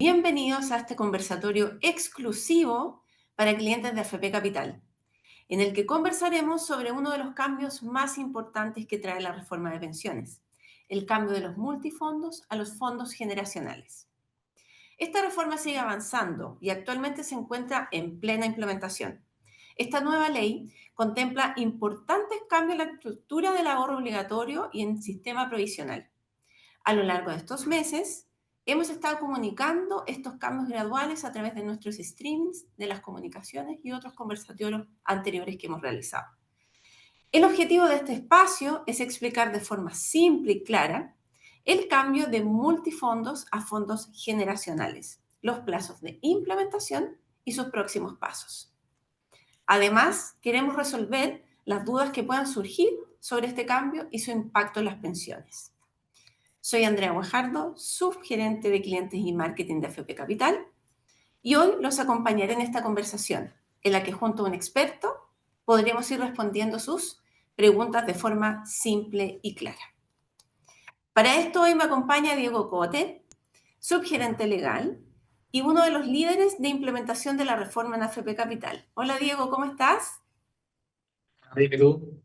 Bienvenidos a este conversatorio exclusivo para clientes de AFP Capital, en el que conversaremos sobre uno de los cambios más importantes que trae la reforma de pensiones, el cambio de los multifondos a los fondos generacionales. Esta reforma sigue avanzando y actualmente se encuentra en plena implementación. Esta nueva ley contempla importantes cambios en la estructura del ahorro obligatorio y en el sistema provisional. A lo largo de estos meses, hemos estado comunicando estos cambios graduales a través de nuestros streamings, de las comunicaciones y otros conversatorios anteriores que hemos realizado. El objetivo de este espacio es explicar de forma simple y clara el cambio de multifondos a fondos generacionales, los plazos de implementación y sus próximos pasos. Además, queremos resolver las dudas que puedan surgir sobre este cambio y su impacto en las pensiones. Soy Andrea Guajardo, subgerente de clientes y marketing de AFP Capital, y hoy los acompañaré en esta conversación, en la que junto a un experto podremos ir respondiendo sus preguntas de forma simple y clara. Para esto hoy me acompaña Diego Cote, subgerente legal y uno de los líderes de implementación de la reforma en AFP Capital. Hola Diego, ¿cómo estás? Dime tú,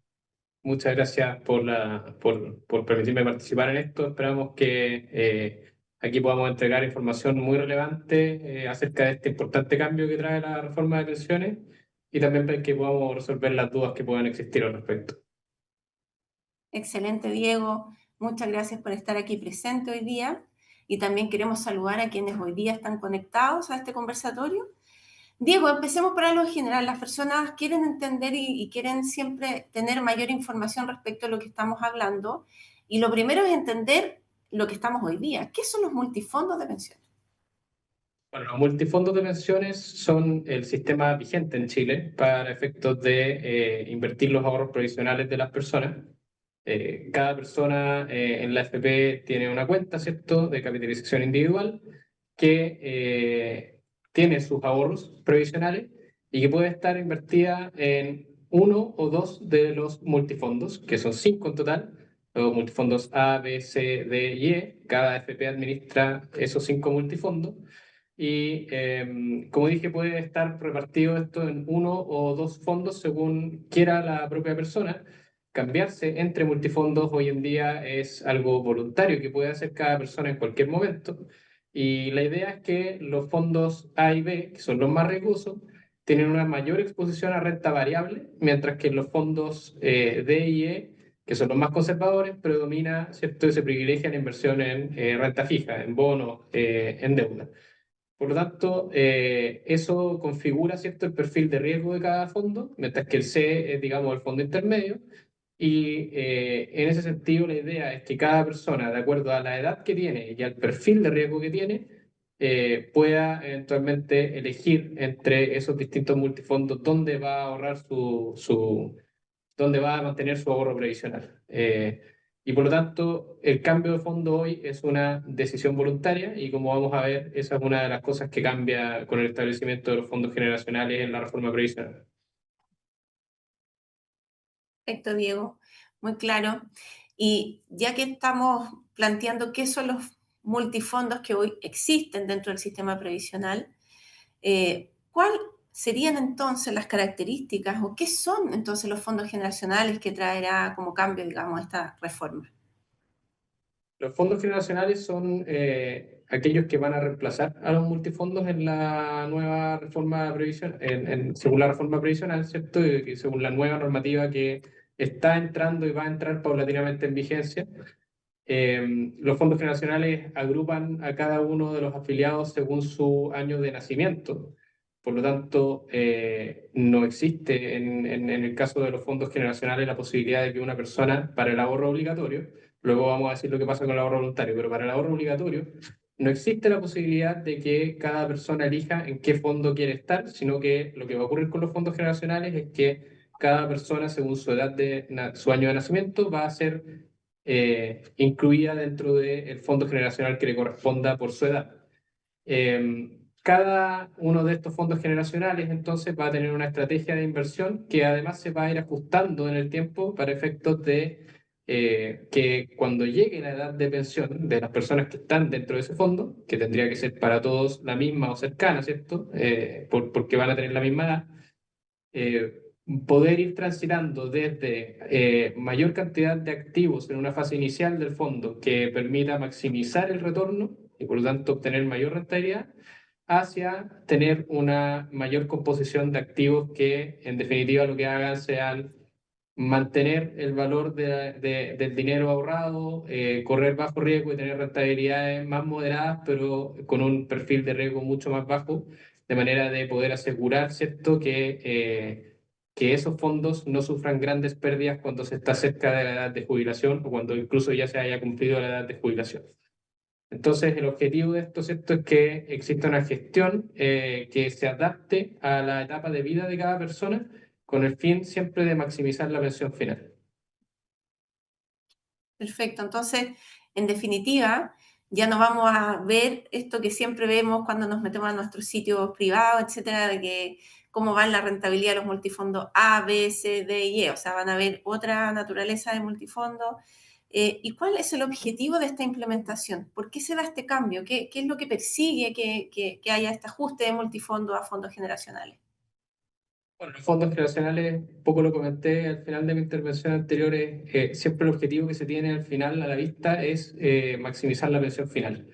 muchas gracias por permitirme participar en esto. Esperamos que aquí podamos entregar información muy relevante acerca de este importante cambio que trae la reforma de pensiones y también que podamos resolver las dudas que puedan existir al respecto. Excelente, Diego. Muchas gracias por estar aquí presente hoy día. Y también queremos saludar a quienes hoy día están conectados a este conversatorio. Diego, empecemos por algo general. Las personas quieren entender y quieren siempre tener mayor información respecto a lo que estamos hablando. Y lo primero es entender lo que estamos hoy día. ¿Qué son los multifondos de pensiones? Bueno, los multifondos de pensiones son el sistema vigente en Chile para efectos de invertir los ahorros provisionales de las personas. Cada persona en la FP tiene una cuenta, ¿cierto?, de capitalización individual que tiene sus ahorros previsionales y que puede estar invertida en uno o dos de los multifondos, que son 5 en total, los multifondos A, B, C, D y E. Cada FP administra esos 5 multifondos y, como dije, puede estar repartido esto en uno o dos fondos según quiera la propia persona. Cambiarse entre multifondos hoy en día es algo voluntario que puede hacer cada persona en cualquier momento. Y la idea es que los fondos A y B, que son los más riesgosos, tienen una mayor exposición a renta variable, mientras que los fondos D y E, que son los más conservadores, predomina, ¿cierto?, se privilegia la inversión en renta fija, en bonos, en deuda. Por lo tanto, eso configura, ¿cierto?, el perfil de riesgo de cada fondo, mientras que el C es, digamos, el fondo intermedio. Y en ese sentido, la idea es que cada persona, de acuerdo a la edad que tiene y al perfil de riesgo que tiene, pueda eventualmente elegir entre esos distintos multifondos dónde va a ahorrar dónde va a mantener su ahorro previsional. Y por lo tanto, el cambio de fondo hoy es una decisión voluntaria y como vamos a ver, esa es una de las cosas que cambia con el establecimiento de los fondos generacionales en la reforma previsional. Perfecto, Diego. Muy claro. Y ya que estamos planteando qué son los multifondos que hoy existen dentro del sistema previsional, ¿cuáles serían entonces las características o qué son entonces los fondos generacionales que traerá como cambio, digamos, esta reforma? Los fondos generacionales son aquellos que van a reemplazar a los multifondos en la nueva reforma previsional, según la reforma previsional, ¿cierto? Y que según la nueva normativa que está entrando y va a entrar paulatinamente en vigencia. Los fondos generacionales agrupan a cada uno de los afiliados según su año de nacimiento. Por lo tanto, no existe en el caso de los fondos generacionales la posibilidad de que una persona, para el ahorro obligatorio, luego vamos a decir lo que pasa con el ahorro voluntario, pero para el ahorro obligatorio no existe la posibilidad de que cada persona elija en qué fondo quiere estar, sino que lo que va a ocurrir con los fondos generacionales es que cada persona, según su edad su año de nacimiento, va a ser incluida dentro del fondo generacional que le corresponda por su edad. Cada uno de estos fondos generacionales entonces va a tener una estrategia de inversión que además se va a ir ajustando en el tiempo para efectos de que cuando llegue la edad de pensión de las personas que están dentro de ese fondo, que tendría que ser para todos la misma o cercana, ¿cierto? Porque van a tener la misma edad, eh, poder ir transitando desde mayor cantidad de activos en una fase inicial del fondo que permita maximizar el retorno y por lo tanto obtener mayor rentabilidad, hacia tener una mayor composición de activos que en definitiva lo que hagan sean mantener el valor del dinero ahorrado, correr bajo riesgo y tener rentabilidades más moderadas, pero con un perfil de riesgo mucho más bajo, de manera de poder asegurar, ¿cierto?, que esos fondos no sufran grandes pérdidas cuando se está cerca de la edad de jubilación o cuando incluso ya se haya cumplido la edad de jubilación. Entonces, el objetivo de esto, ¿cierto?, es que exista una gestión que se adapte a la etapa de vida de cada persona con el fin siempre de maximizar la pensión final. Perfecto. Entonces, en definitiva, ya no vamos a ver esto que siempre vemos cuando nos metemos a nuestros sitios privados, etcétera, de que cómo va la rentabilidad de los multifondos A, B, C, D y E. O sea, van a ver otra naturaleza de multifondos. ¿Y cuál es el objetivo de esta implementación? ¿Por qué se da este cambio? ¿Qué es lo que persigue que haya este ajuste de multifondos a fondos generacionales? Bueno, los fondos generacionales, poco lo comenté al final de mi intervención anterior, siempre el objetivo que se tiene al final a la vista es maximizar la pensión final.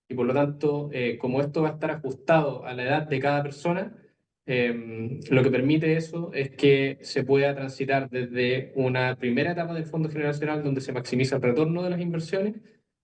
Y por lo tanto, como esto va a estar ajustado a la edad de cada persona, lo que permite eso es que se pueda transitar desde una primera etapa del fondo generacional donde se maximiza el retorno de las inversiones,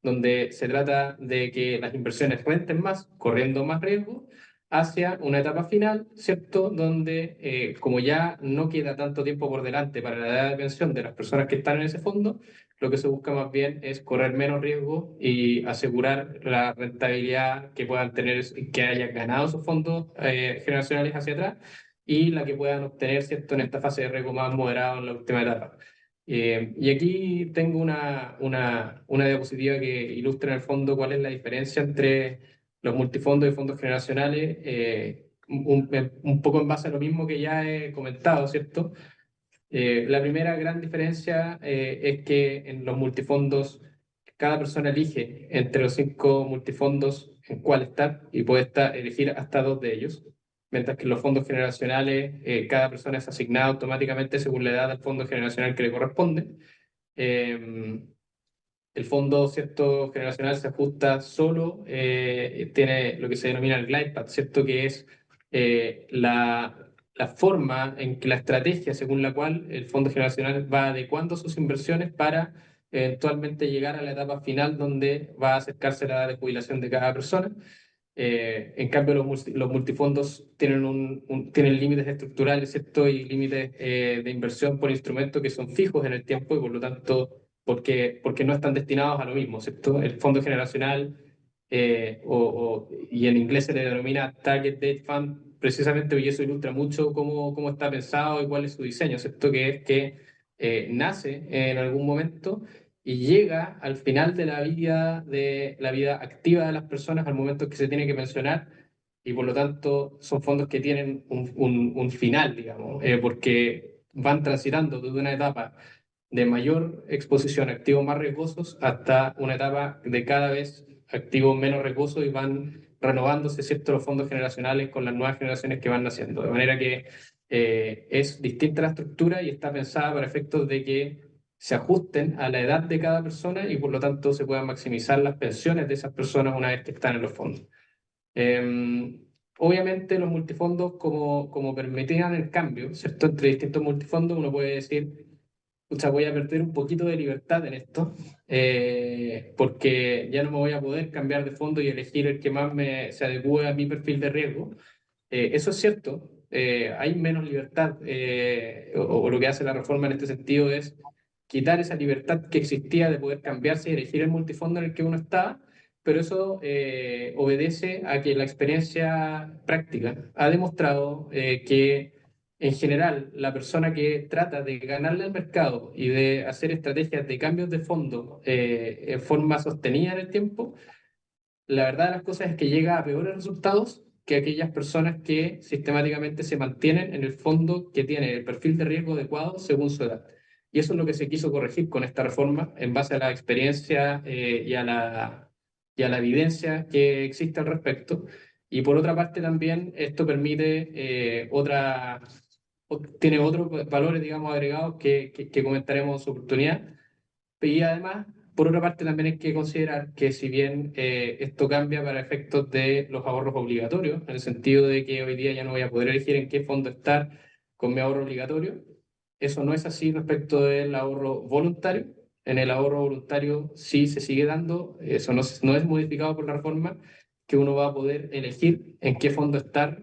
donde se trata de que las inversiones renten más, corriendo más riesgo, hacia una etapa final, ¿cierto? Donde, como ya no queda tanto tiempo por delante para la edad de pensión de las personas que están en ese fondo, lo que se busca más bien es correr menos riesgo y asegurar la rentabilidad que puedan tener, que hayan ganado esos fondos generacionales hacia atrás y la que puedan obtener, ¿cierto?, en esta fase de riesgo más moderado en la última etapa. Y aquí tengo una diapositiva que ilustra en el fondo cuál es la diferencia entre los multifondos y fondos generacionales, un poco en base a lo mismo que ya he comentado, ¿cierto? La primera gran diferencia es que en los multifondos cada persona elige entre los 5 multifondos en cuál estar y puede elegir hasta 2 de ellos, mientras que en los fondos generacionales cada persona es asignada automáticamente según la edad del fondo generacional que le corresponde. Eh, el fondo, ¿cierto?, generacional se ajusta solo, tiene lo que se denomina el glide path, ¿cierto?, que es la forma en que la estrategia según la cual el fondo generacional va adecuando sus inversiones para eventualmente llegar a la etapa final donde va a acercarse la edad de jubilación de cada persona. En cambio, los multifondos tienen límites estructurales, ¿cierto?, y límites de inversión por instrumento que son fijos en el tiempo y por lo tanto porque no están destinados a lo mismo, ¿cierto? El fondo generacional, y en inglés se le denomina Target Date Fund, precisamente, y eso ilustra mucho cómo está pensado y cuál es su diseño, ¿cierto? Que es que nace en algún momento y llega al final de la vida activa de las personas al momento que se tiene que pensionar y por lo tanto son fondos que tienen un final, digamos, porque van transitando desde una etapa de mayor exposición a activos más riesgosos hasta una etapa de cada vez activos menos riesgosos y van renovándose, ¿cierto?, los fondos generacionales con las nuevas generaciones que van naciendo. De manera que es distinta la estructura y está pensada para efectos de que se ajusten a la edad de cada persona y por lo tanto se puedan maximizar las pensiones de esas personas una vez que están en los fondos. Obviamente los multifondos, como permitían el cambio, ¿cierto?, entre distintos multifondos, uno puede decir, pucha, voy a perder un poquito de libertad en esto, porque ya no me voy a poder cambiar de fondo y elegir el que más se adecue a mi perfil de riesgo. Eso es cierto, hay menos libertad, o lo que hace la reforma en este sentido es quitar esa libertad que existía de poder cambiarse y elegir el multifondo en el que uno está, pero eso obedece a que la experiencia práctica ha demostrado que en general, la persona que trata de ganarle al mercado y de hacer estrategias de cambios de fondo en forma sostenida en el tiempo, la verdad de las cosas es que llega a peores resultados que aquellas personas que sistemáticamente se mantienen en el fondo que tiene el perfil de riesgo adecuado según su edad. y eso es lo que se quiso corregir con esta reforma en base a la experiencia y a la evidencia que existe al respecto. Y por otra parte también esto permite tiene otros valores, digamos, agregados que comentaremos en su oportunidad. Y además, por otra parte, también hay que considerar que si bien esto cambia para efectos de los ahorros obligatorios, en el sentido de que hoy día ya no voy a poder elegir en qué fondo estar con mi ahorro obligatorio, eso no es así respecto del ahorro voluntario. En el ahorro voluntario sí se sigue dando, eso no es modificado por la reforma, que uno va a poder elegir en qué fondo estar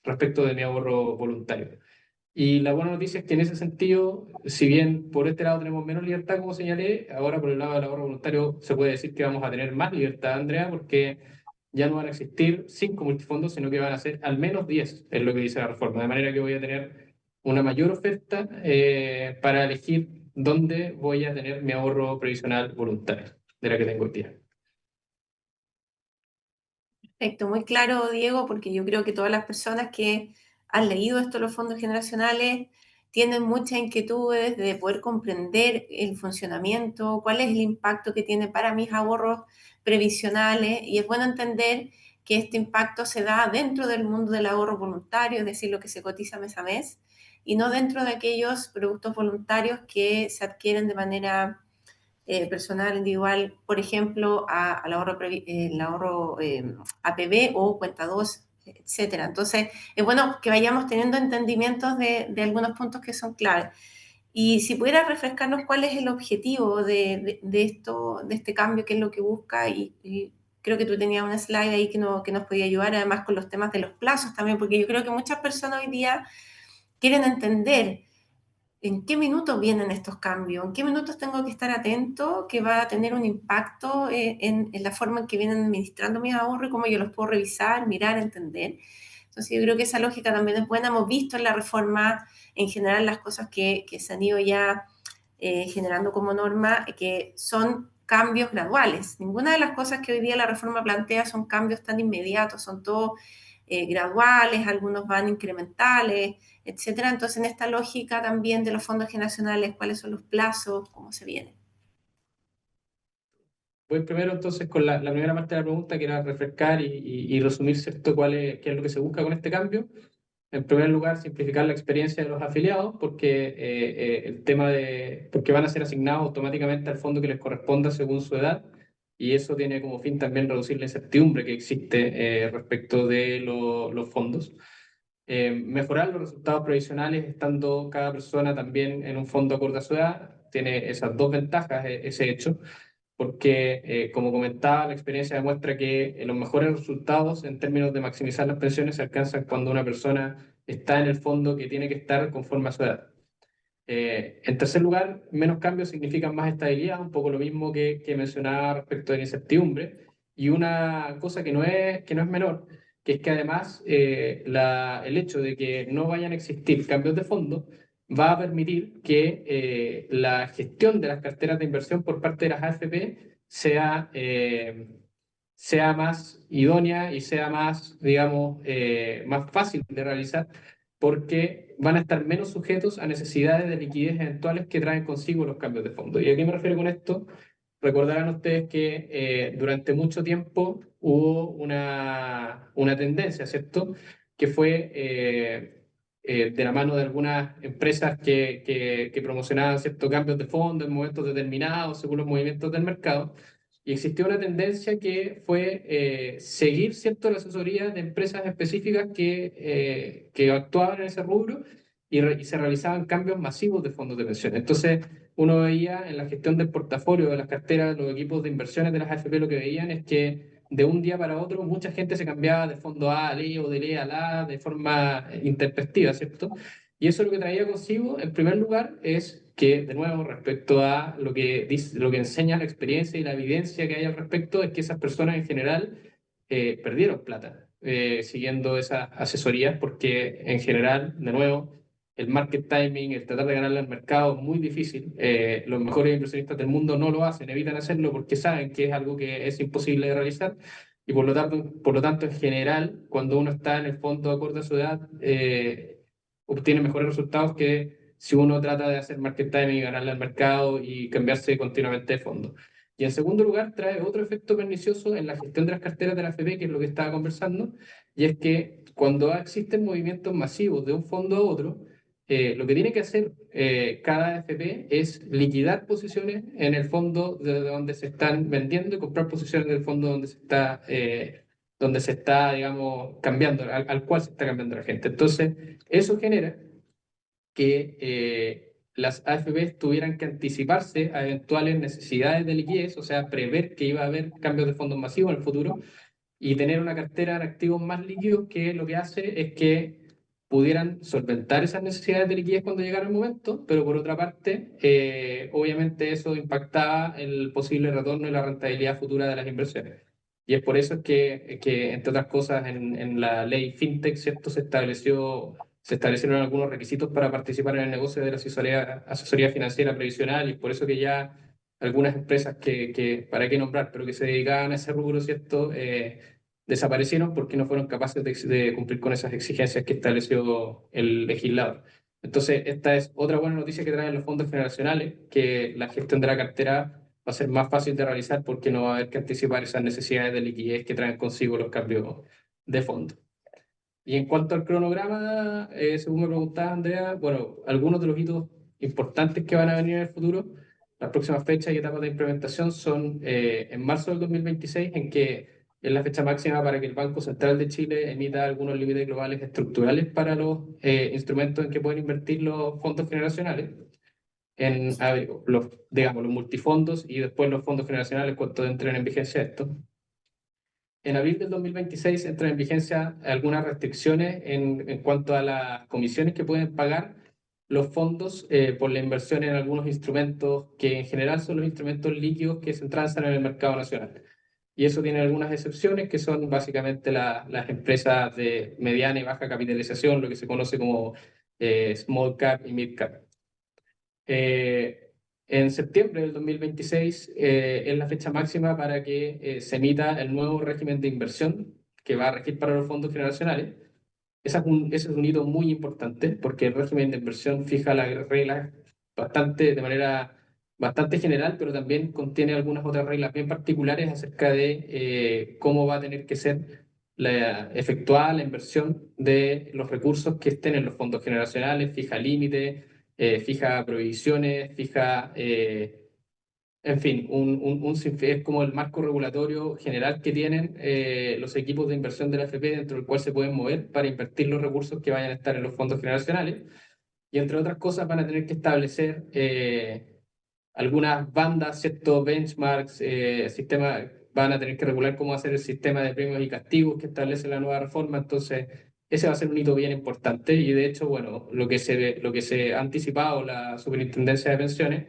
respecto de mi ahorro voluntario. Y la buena noticia es que en ese sentido, si bien por este lado tenemos menos libertad, como señalé, ahora por el lado del ahorro voluntario se puede decir que vamos a tener más libertad, Andrea, porque ya no van a existir 5 multifondos, sino que van a ser al menos 10, es lo que dice la reforma. De manera que voy a tener una mayor oferta para elegir dónde voy a tener mi ahorro previsional voluntario, de la que tengo hoy día. Perfecto, muy claro, Diego, porque yo creo que todas las personas que han leído esto de los fondos generacionales tienen muchas inquietudes de poder comprender el funcionamiento, cuál es el impacto que tiene para mis ahorros previsionales, y es bueno entender que este impacto se da dentro del mundo del ahorro voluntario, es decir, lo que se cotiza mes a mes, y no dentro de aquellos productos voluntarios que se adquieren de manera personal, individual, por ejemplo, al ahorro, el ahorro APB o cuenta 2, etcétera. Entonces, es bueno que vayamos teniendo entendimientos de algunos puntos que son claves. Y si pudiera refrescarnos cuál es el objetivo de esto, de este cambio, qué es lo que busca, y creo que tú tenías una slide ahí que nos podía ayudar, además con los temas de los plazos también, porque yo creo que muchas personas hoy día quieren entender en qué minutos vienen estos cambios, en qué minutos tengo que estar atento, que va a tener un impacto en la forma en que vienen administrando mis ahorros y cómo yo los puedo revisar, mirar, entender. Entonces yo creo que esa lógica también es buena. Hemos visto en la reforma en general las cosas que se han ido ya generando como norma, que son cambios graduales. Ninguna de las cosas que hoy día la reforma plantea son cambios tan inmediatos, son todos graduales, algunos van incrementales, etcétera. Entonces, en esta lógica también de los fondos generacionales, cuáles son los plazos, cómo se viene. Voy primero entonces con la primera parte de la pregunta, que era refrescar y resumir, ¿cierto?, qué es lo que se busca con este cambio. En primer lugar, simplificar la experiencia de los afiliados, porque porque van a ser asignados automáticamente al fondo que les corresponda según su edad, y eso tiene como fin también reducir la incertidumbre que existe respecto de los fondos. Mejorar los resultados previsionales estando cada persona también en un fondo acorde a su edad, tiene esas dos ventajas, ese hecho, porque, como comentaba, la experiencia demuestra que los mejores resultados en términos de maximizar las pensiones se alcanzan cuando una persona está en el fondo que tiene que estar conforme a su edad. En tercer lugar, menos cambios significan más estabilidad, un poco lo mismo que mencionaba respecto de la incertidumbre. Y una cosa que no es menor, que es que además el hecho de que no vayan a existir cambios de fondo va a permitir que la gestión de las carteras de inversión por parte de las AFP sea más idónea y sea más, digamos, más fácil de realizar, porque van a estar menos sujetos a necesidades de liquidez eventuales que traen consigo los cambios de fondo. ¿Y a qué me refiero con esto? Recordarán ustedes que durante mucho tiempo hubo una tendencia, ¿cierto?, que fue de la mano de algunas empresas que promocionaban ciertos cambios de fondo en momentos determinados según los movimientos del mercado. Y existió una tendencia que fue seguir, ¿cierto?, la asesoría de empresas específicas que actuaban en ese rubro y se realizaban cambios masivos de fondos de pensiones. Entonces, uno veía en la gestión del portafolio de las carteras, los equipos de inversiones de las AFP, lo que veían es que de un día para otro mucha gente se cambiaba de fondo A al E o del E al A de forma intempestiva, ¿cierto? Y eso lo que traía consigo, en primer lugar, es que, de nuevo, respecto a lo que dice, lo que enseña la experiencia y la evidencia que hay al respecto, es que esas personas en general perdieron plata siguiendo esas asesorías, porque en general, de nuevo, el market timing, el tratar de ganarle al mercado es muy difícil. Los mejores inversionistas del mundo no lo hacen, evitan hacerlo porque saben que es algo que es imposible de realizar. Y por lo tanto, en general, cuando uno está en el fondo acorde a su edad, obtiene mejores resultados que si uno trata de hacer market timing y ganarle al mercado y cambiarse continuamente de fondo. Y en segundo lugar, trae otro efecto pernicioso en la gestión de las carteras de la AFP, que es lo que estaba conversando, y es que cuando existen movimientos masivos de un fondo a otro, lo que tiene que hacer cada AFP es liquidar posiciones en el fondo de donde se están vendiendo y comprar posiciones del fondo donde se está, digamos, cambiando, al cual se está cambiando la gente. Entonces, eso genera que las AFPs tuvieran que anticiparse a eventuales necesidades de liquidez, o sea, prever que iba a haber cambios de fondos masivos en el futuro y tener una cartera de activos más líquidos que lo que hace es que pudieran solventar esas necesidades de liquidez cuando llegara el momento, pero por otra parte, obviamente eso impactaba el posible retorno y la rentabilidad futura de las inversiones. Y es por eso que entre otras cosas, en la ley FinTech, ¿cierto? Se establecieron algunos requisitos para participar en el negocio de la asesoría financiera previsional, y es por eso que ya algunas empresas para qué nombrar, pero que se dedicaban a ese rubro, ¿cierto? Desaparecieron porque no fueron capaces de cumplir con esas exigencias que estableció el legislador. Entonces, esta es otra buena noticia que traen los fondos generacionales, que la gestión de la cartera va a ser más fácil de realizar porque no va a haber que anticipar esas necesidades de liquidez que traen consigo los cambios de fondo. Y en cuanto al cronograma, según me preguntaba Andrea, bueno, algunos de los hitos importantes que van a venir en el futuro, las próximas fechas y etapas de implementación son en marzo del 2026, en que es la fecha máxima para que el Banco Central de Chile emita algunos límites globales estructurales para los instrumentos en que pueden invertir los fondos generacionales, digamos, los multifondos y después los fondos generacionales cuando entren en vigencia esto. En abril del 2026 entran en vigencia algunas restricciones en cuanto a las comisiones que pueden pagar los fondos por la inversión en algunos instrumentos que en general son los instrumentos líquidos que se transan en el mercado nacional. Y eso tiene algunas excepciones que son básicamente las empresas de mediana y baja capitalización, lo que se conoce como small cap y mid cap. En septiembre del 2026 es la fecha máxima para que se emita el nuevo régimen de inversión que va a regir para los fondos generacionales. Ese es un hito muy importante porque el régimen de inversión fija las reglas de manera bastante general, pero también contiene algunas otras reglas bien particulares acerca de cómo va a tener que ser efectuada la inversión de los recursos que estén en los fondos generacionales, fija límites, fija prohibiciones, en fin, es como el marco regulatorio general que tienen los equipos de inversión de la AFP dentro del cual se pueden mover para invertir los recursos que vayan a estar en los fondos generacionales. Y entre otras cosas van a tener que establecer algunas bandas, ciertos benchmarks, van a tener que regular cómo hacer el sistema de premios y castigos que establece la nueva reforma. Entonces, ese va a ser un hito bien importante y de hecho, bueno, lo que se ha anticipado la Superintendencia de Pensiones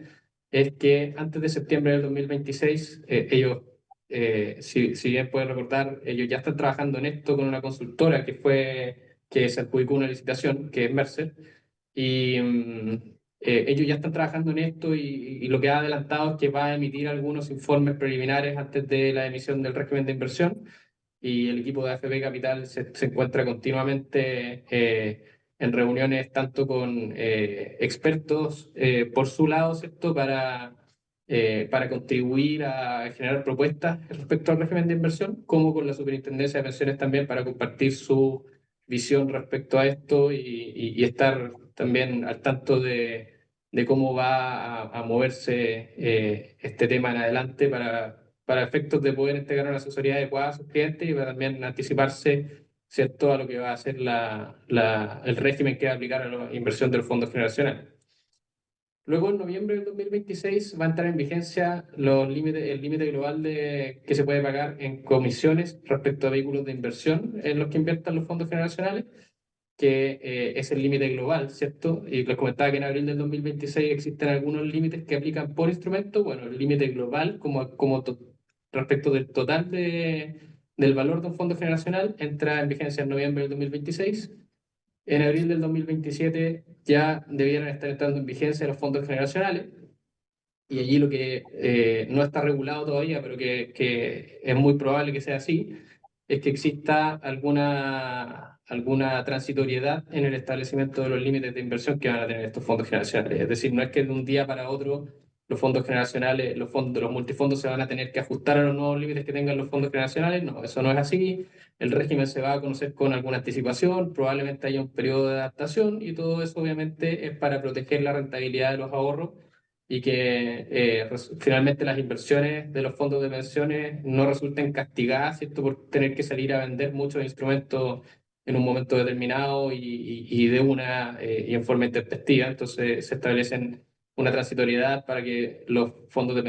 es que antes de septiembre del 2026, ellos, si bien pueden recordar, ellos ya están trabajando en esto con una consultora que se adjudicó una licitación, que es Mercer, y ellos ya están trabajando en esto y lo que ha adelantado es que va a emitir algunos informes preliminares antes de la emisión del régimen de inversión, y el equipo de AFP Capital se encuentra continuamente en reuniones tanto con expertos por su lado, ¿cierto? Para contribuir a generar propuestas respecto al régimen de inversión, como con la Superintendencia de Pensiones también para compartir su visión respecto a esto y estar también al tanto de cómo va a moverse este tema en adelante para efectos de poder entregar una asesoría adecuada a sus clientes y para también anticiparse, ¿cierto?, a lo que va a ser el régimen que va a aplicar a la inversión del fondo generacional. Luego, en noviembre del 2026, va a entrar en vigencia el límite global que se puede pagar en comisiones respecto a vehículos de inversión en los que inviertan los fondos generacionales, que es el límite global, ¿cierto? Y les comentaba que en abril del 2026 existen algunos límites que aplican por instrumento. Bueno, el límite global, respecto del total del valor de un fondo generacional, entra en vigencia en noviembre del 2026. En abril del 2027 ya debieran estar entrando en vigencia los fondos generacionales. Y allí lo que no está regulado todavía, pero que es muy probable que sea así, es que exista alguna alguna transitoriedad en el establecimiento de los límites de inversión que van a tener estos fondos generacionales. Es decir, no es que de un día para otro los fondos generacionales, los multifondos se van a tener que ajustar a los nuevos límites que tengan los fondos generacionales. No, eso no es así. El régimen se va a conocer con alguna anticipación, probablemente haya un periodo de adaptación y todo eso obviamente es para proteger la rentabilidad de los ahorros y que finalmente las inversiones de los fondos de pensiones no resulten castigadas, ¿cierto? Por tener que salir a vender muchos instrumentos en un momento determinado y en forma intempestiva. Entonces se establecen una transitoriedad para que los fondos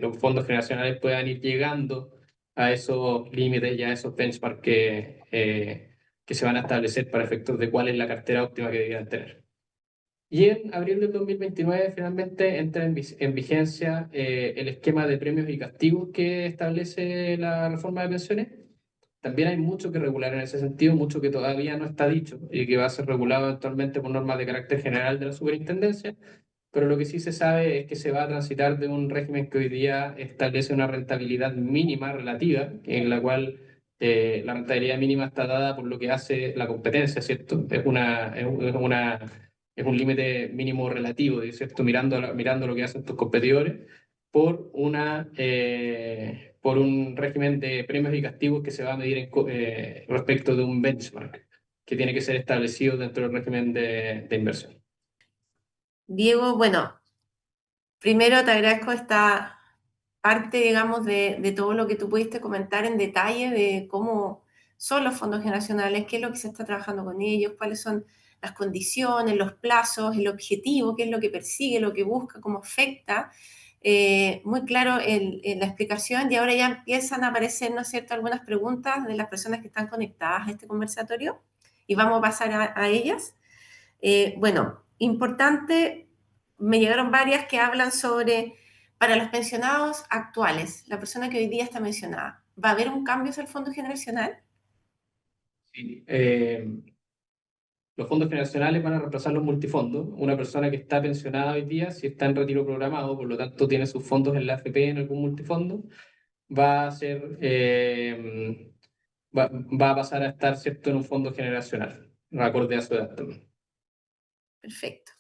los fondos generacionales puedan ir llegando a esos límites y a esos benchmarks que se van a establecer para efectos de cuál es la cartera óptima que deberían tener. Y en abril del 2029 finalmente entra en vigencia el esquema de premios y castigos que establece la reforma de pensiones. También hay mucho que regular en ese sentido, mucho que todavía no está dicho y que va a ser regulado eventualmente por normas de carácter general de la superintendencia, pero lo que sí se sabe es que se va a transitar de un régimen que hoy día establece una rentabilidad mínima relativa, en la cual la rentabilidad mínima está dada por lo que hace la competencia, ¿cierto? Es un límite mínimo relativo, ¿cierto? Mirando lo que hacen tus competidores, por un régimen de premios y castigos que se va a medir respecto de un benchmark que tiene que ser establecido dentro del régimen de inversión. Diego, bueno, primero te agradezco esta parte, digamos, de todo lo que tú pudiste comentar en detalle de cómo son los fondos generacionales, qué es lo que se está trabajando con ellos, cuáles son las condiciones, los plazos, el objetivo, qué es lo que persigue, lo que busca, cómo afecta. Muy claro la explicación y ahora ya empiezan a aparecer, ¿no es cierto?, algunas preguntas de las personas que están conectadas a este conversatorio y vamos a pasar a ellas. Bueno, importante, me llegaron varias que hablan sobre, para los pensionados actuales, la persona que hoy día está mencionada, ¿va a haber un cambio hacia el fondo generacional? Sí. Los fondos generacionales van a reemplazar los multifondos. Una persona que está pensionada hoy día, si está en retiro programado, por lo tanto tiene sus fondos en la AFP en algún multifondo, va a ser, va a pasar a estar, ¿cierto?, en un fondo generacional, acorde a su edad también. Perfecto.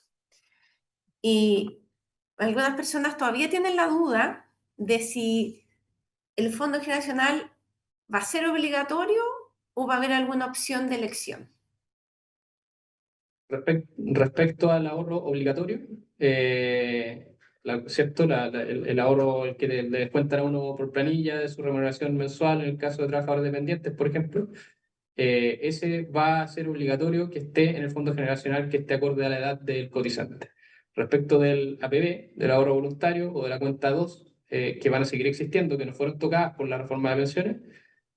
Y algunas personas todavía tienen la duda de si el fondo generacional va a ser obligatorio o va a haber alguna opción de elección. Respecto al ahorro obligatorio, ¿cierto? El ahorro el que le descuentan a uno por planilla de su remuneración mensual en el caso de trabajadores dependientes, por ejemplo, ese va a ser obligatorio que esté en el fondo generacional que esté acorde a la edad del cotizante. Respecto del APB, del ahorro voluntario o de la cuenta 2, que van a seguir existiendo, que no fueron tocadas por la reforma de pensiones,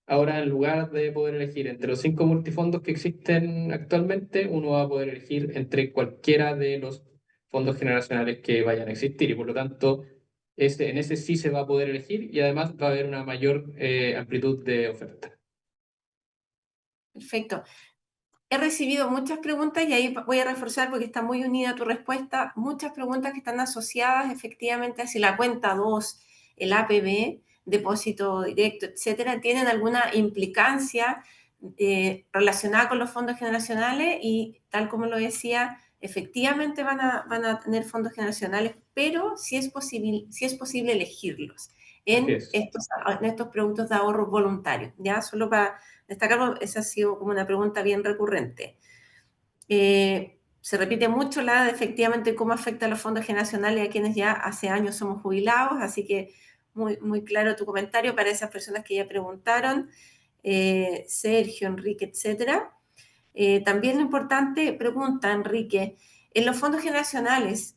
ahora en lugar de poder elegir entre los 5 multifondos que existen actualmente, uno va a poder elegir entre cualquiera de los fondos generacionales que vayan a existir y por lo tanto en ese sí se va a poder elegir y además va a haber una mayor amplitud de oferta. Perfecto. He recibido muchas preguntas y ahí voy a reforzar porque está muy unida tu respuesta. Muchas preguntas que están asociadas efectivamente hacia la cuenta 2, el APB, depósito directo, etcétera, tienen alguna implicancia relacionada con los fondos generacionales y tal como lo decía, efectivamente van a tener fondos generacionales, pero sí es posible elegirlos Así es. en estos productos de ahorro voluntario, ¿ya? Solo para destacarlo, esa ha sido como una pregunta bien recurrente. Se repite mucho la de efectivamente cómo afecta a los fondos generacionales a quienes ya hace años somos jubilados, así que muy claro tu comentario para esas personas que ya preguntaron, Sergio, Enrique, etcétera. También lo importante, pregunta Enrique, en los fondos generacionales,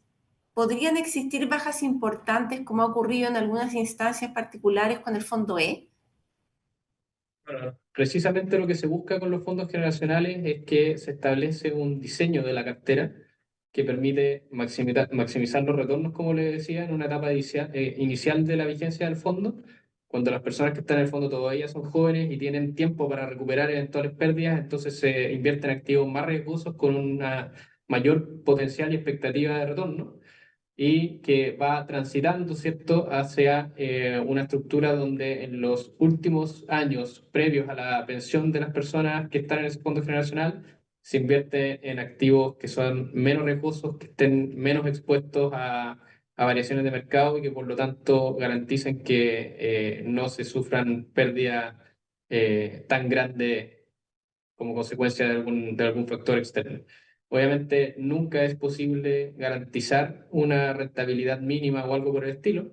¿podrían existir bajas importantes como ha ocurrido en algunas instancias particulares con el fondo E? Bueno, precisamente lo que se busca con los fondos generacionales es que se establece un diseño de la cartera que permite maximizar los retornos, como le decía, en una etapa inicial de la vigencia del fondo, cuando las personas que están en el fondo todavía son jóvenes y tienen tiempo para recuperar eventuales pérdidas, entonces se invierten en activos más riesgosos con una mayor potencial y expectativa de retorno. y que va transitando, ¿cierto?, hacia una estructura donde en los últimos años previos a la pensión de las personas que están en ese fondo generacional, se invierte en activos que son menos riesgosos, que estén menos expuestos a variaciones de mercado y que por lo tanto garanticen que no se sufran pérdidas tan grandes como consecuencia de algún factor externo. Obviamente nunca es posible garantizar una rentabilidad mínima o algo por el estilo,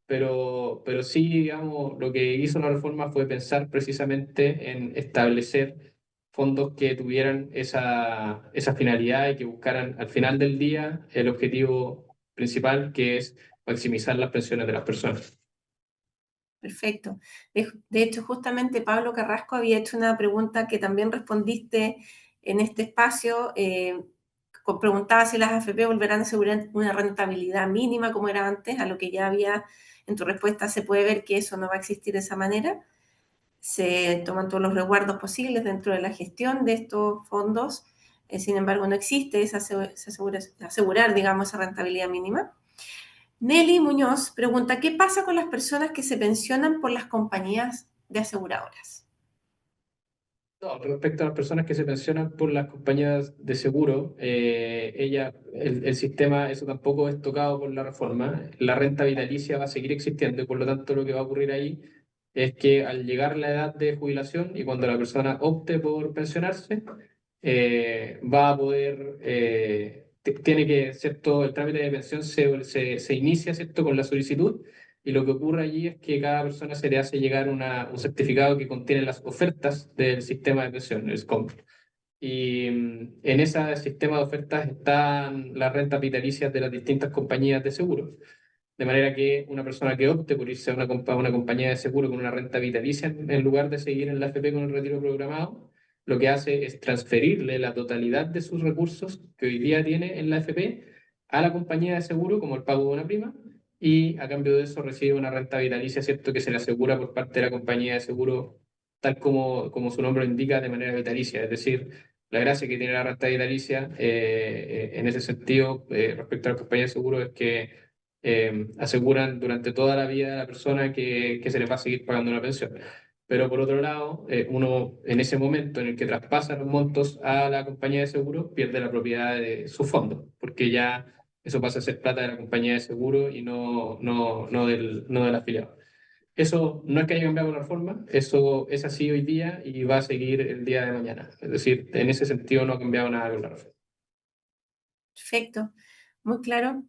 pero sí, digamos, lo que hizo la reforma fue pensar precisamente en establecer fondos que tuvieran esa finalidad y que buscaran al final del día el objetivo principal, que es maximizar las pensiones de las personas. Perfecto. De hecho, justamente Pablo Carrasco había hecho una pregunta que también respondiste en este espacio. Preguntaba si las AFP volverán a asegurar una rentabilidad mínima como era antes, a lo que ya había en tu respuesta se puede ver que eso no va a existir de esa manera. Se toman todos los resguardos posibles dentro de la gestión de estos fondos. Sin embargo, no existe asegurar, digamos, esa rentabilidad mínima. Nelly Muñoz pregunta, ¿qué pasa con las personas que se pensionan por las compañías de aseguradoras? No, respecto a las personas que se pensionan por las compañías de seguro, el sistema, eso tampoco es tocado por la reforma. La renta vitalicia va a seguir existiendo y por lo tanto lo que va a ocurrir ahí es que al llegar la edad de jubilación y cuando la persona opte por pensionarse, va a poder, tiene que, ¿cierto? El trámite de pensión se inicia, ¿cierto? Con la solicitud y lo que ocurre allí es que cada persona se le hace llegar un certificado que contiene las ofertas del sistema de pensión, el SCOMP. Y en ese sistema de ofertas están las rentas vitalicias de las distintas compañías de seguro. De manera que una persona que opte por irse a una compañía de seguro con una renta vitalicia en lugar de seguir en la AFP con el retiro programado, lo que hace es transferirle la totalidad de sus recursos que hoy día tiene en la AFP a la compañía de seguro como el pago de una prima y a cambio de eso recibe una renta vitalicia, ¿cierto?, que se le asegura por parte de la compañía de seguro tal como su nombre lo indica, de manera vitalicia. Es decir, la gracia que tiene la renta vitalicia en ese sentido respecto a la compañía de seguro es que aseguran durante toda la vida de la persona que se le va a seguir pagando una pensión. Pero por otro lado, uno en ese momento en el que traspasa los montos a la compañía de seguro pierde la propiedad de su fondo, porque ya eso pasa a ser plata de la compañía de seguro y no del afiliado. Eso no es que haya cambiado la reforma, eso es así hoy día y va a seguir el día de mañana. Es decir, en ese sentido no ha cambiado nada con la reforma. Perfecto, muy claro.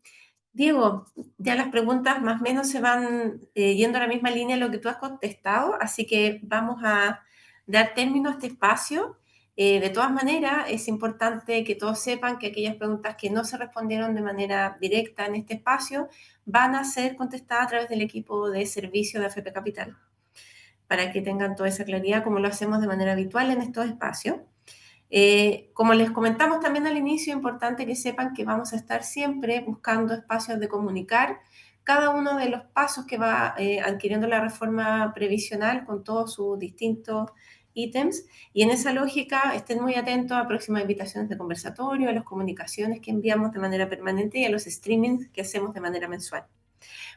Diego, ya las preguntas más o menos se van yendo a la misma línea de lo que tú has contestado, así que vamos a dar término a este espacio. De todas maneras, es importante que todos sepan que aquellas preguntas que no se respondieron de manera directa en este espacio van a ser contestadas a través del equipo de servicio de AFP Capital, para que tengan toda esa claridad como lo hacemos de manera habitual en estos espacios. Como les comentamos también al inicio, es importante que sepan que vamos a estar siempre buscando espacios de comunicar cada uno de los pasos que va adquiriendo la reforma previsional con todos sus distintos ítems. Y en esa lógica estén muy atentos a próximas invitaciones de conversatorio, a las comunicaciones que enviamos de manera permanente y a los streamings que hacemos de manera mensual.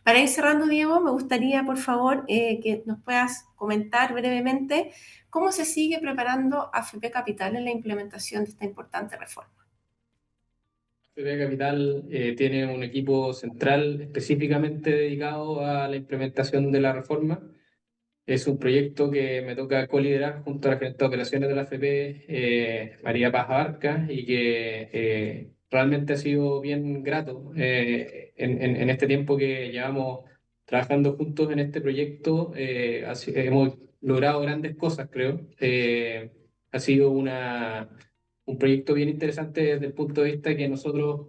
Para ir cerrando, Diego, me gustaría, por favor, que nos puedas comentar brevemente cómo se sigue preparando AFP Capital en la implementación de esta importante reforma. BBVA Capital tiene un equipo central específicamente dedicado a la implementación de la reforma. Es un proyecto que me toca coliderar junto a la gerente de operaciones de la AFP, María Paz Abarca, y que realmente ha sido bien grato en este tiempo que llevamos trabajando juntos en este proyecto. Hemos logrado grandes cosas, creo. Ha sido un proyecto bien interesante desde el punto de vista que nosotros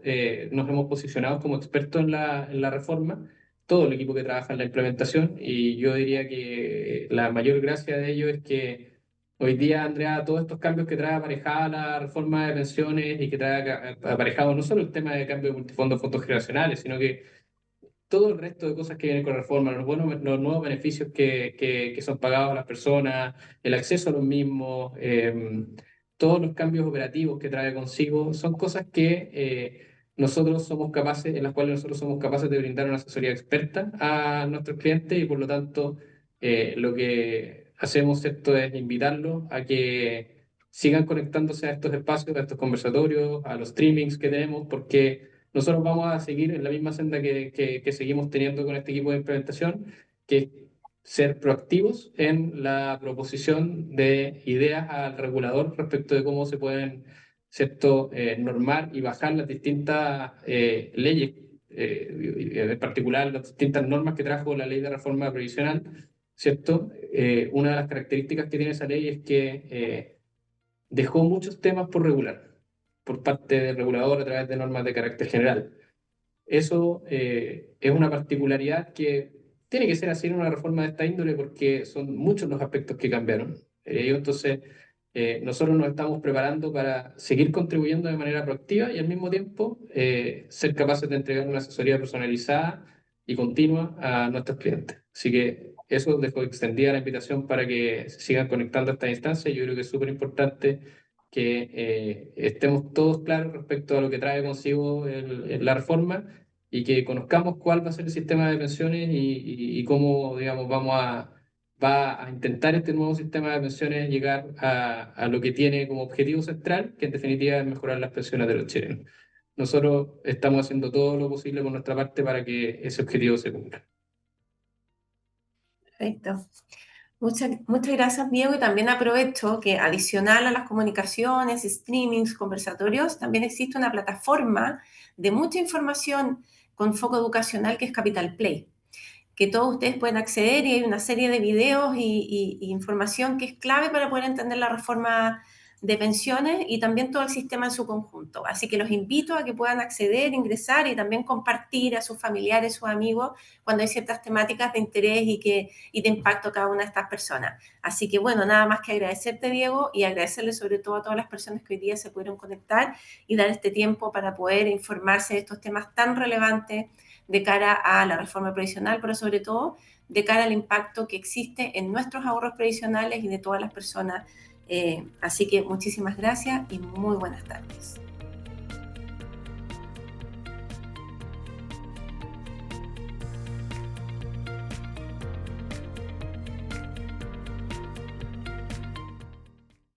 nos hemos posicionado como expertos en la reforma, todo el equipo que trabaja en la implementación, y yo diría que la mayor gracia de ello es que hoy día, Andrea, todos estos cambios que trae aparejada la reforma de pensiones y que trae aparejado no solo el tema de cambio de multifondos, fondos generacionales, sino que todo el resto de cosas que vienen con la reforma, los nuevos beneficios que son pagados a las personas, el acceso a los mismos, todos los cambios operativos que trae consigo, son cosas que en las cuales nosotros somos capaces de brindar una asesoría experta a nuestros clientes y por lo tanto lo que hacemos esto es invitarlos a que sigan conectándose a estos espacios, a estos conversatorios, a los streamings que tenemos, porque nosotros vamos a seguir en la misma senda que seguimos teniendo con este equipo de implementación, que es ser proactivos en la proposición de ideas al regulador respecto de cómo se pueden, ¿cierto?, normar y bajar las distintas leyes, en particular las distintas normas que trajo la ley de reforma previsional, ¿cierto? Una de las características que tiene esa ley es que dejó muchos temas por regular por parte del regulador a través de normas de carácter general. Eso es una particularidad que tiene que ser así en una reforma de esta índole porque son muchos los aspectos que cambiaron. Entonces, nosotros nos estamos preparando para seguir contribuyendo de manera proactiva y al mismo tiempo ser capaces de entregar una asesoría personalizada y continua a nuestros clientes. Así que eso dejo extendida la invitación para que se sigan conectando a esta instancia. Yo creo que es súper importante que estemos todos claros respecto a lo que trae consigo la reforma y que conozcamos cuál va a ser el sistema de pensiones y cómo, digamos, va a intentar este nuevo sistema de pensiones llegar a lo que tiene como objetivo central, que en definitiva es mejorar las pensiones de los chilenos. Nosotros estamos haciendo todo lo posible por nuestra parte para que ese objetivo se cumpla. Perfecto. Muchas gracias, Diego. Y también aprovecho que adicional a las comunicaciones, streamings, conversatorios, también existe una plataforma de mucha información con foco educacional que es Capital Play, que todos ustedes pueden acceder y hay una serie de videos y información que es clave para poder entender la reforma de pensiones y también todo el sistema en su conjunto. Así que los invito a que puedan acceder, ingresar y también compartir a sus familiares, sus amigos, cuando hay ciertas temáticas de interés y de impacto a cada una de estas personas. Así que bueno, nada más que agradecerte, Diego, y agradecerle sobre todo a todas las personas que hoy día se pudieron conectar y dar este tiempo para poder informarse de estos temas tan relevantes de cara a la reforma previsional, pero sobre todo de cara al impacto que existe en nuestros ahorros previsionales y de todas las personas. Así que muchísimas gracias y muy buenas tardes.